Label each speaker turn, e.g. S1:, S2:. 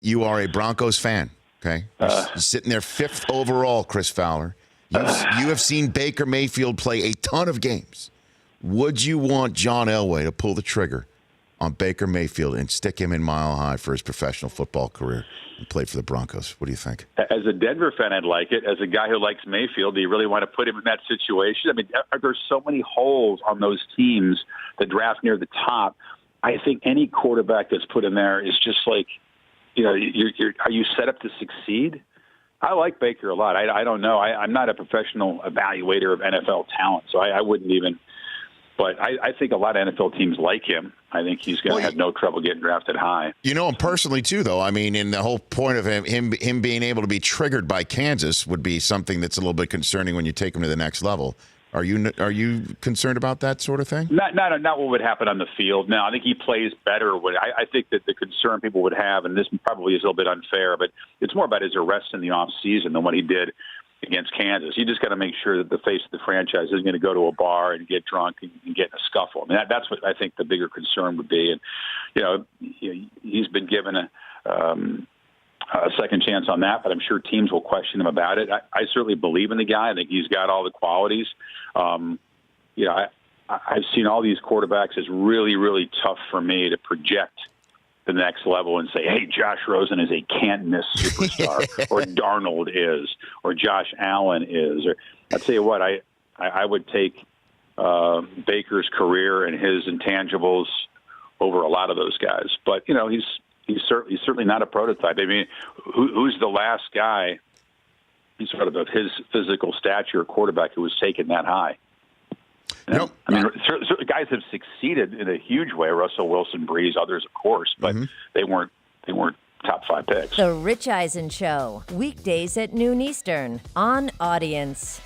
S1: You are a Broncos fan, okay? You're sitting there 5th overall, Chris Fowler. You have seen Baker Mayfield play a ton of games. Would you want John Elway to pull the trigger on Baker Mayfield and stick him in Mile High for his professional football career and play for the Broncos? What do you think?
S2: As a Denver fan, I'd like it. As a guy who likes Mayfield, do you really want to put him in that situation? I mean, there's so many holes on those teams that draft near the top. I think any quarterback that's put in there is just like, are you set up to succeed? I like Baker a lot. I don't know. I'm not a professional evaluator of NFL talent, so I wouldn't even. But I think a lot of NFL teams like him. I think he's going to have no trouble getting drafted high.
S1: You know him personally, too, though. I mean, in the whole point of him being able to be triggered by Kansas would be something that's a little bit concerning when you take him to the next level. Are you concerned about that sort of thing?
S2: Not what would happen on the field. No, I think he plays better. I think that the concern people would have, and this probably is a little bit unfair, but it's more about his arrest in the offseason than what he did against Kansas. You just got to make sure that the face of the franchise isn't going to go to a bar and get drunk and get in a scuffle. I mean, that's what I think the bigger concern would be. And, he's been given a second chance on that, but I'm sure teams will question him about it. I certainly believe in the guy. I think he's got all the qualities. I've seen all these quarterbacks. It's really, really tough for me to project the next level and say, hey, Josh Rosen is a can't-miss superstar, or Darnold is, or Josh Allen is. Or I'll tell you what, I would take Baker's career and his intangibles over a lot of those guys. But, he's certainly not a prototype. I mean, who's the last guy, sort of his physical stature, quarterback who was taken that high?
S1: Nope.
S2: I mean, certain guys have succeeded in a huge way. Russell Wilson, Breeze, others, of course, but they weren't top 5 picks.
S3: The Rich Eisen Show, weekdays at noon Eastern on Audience.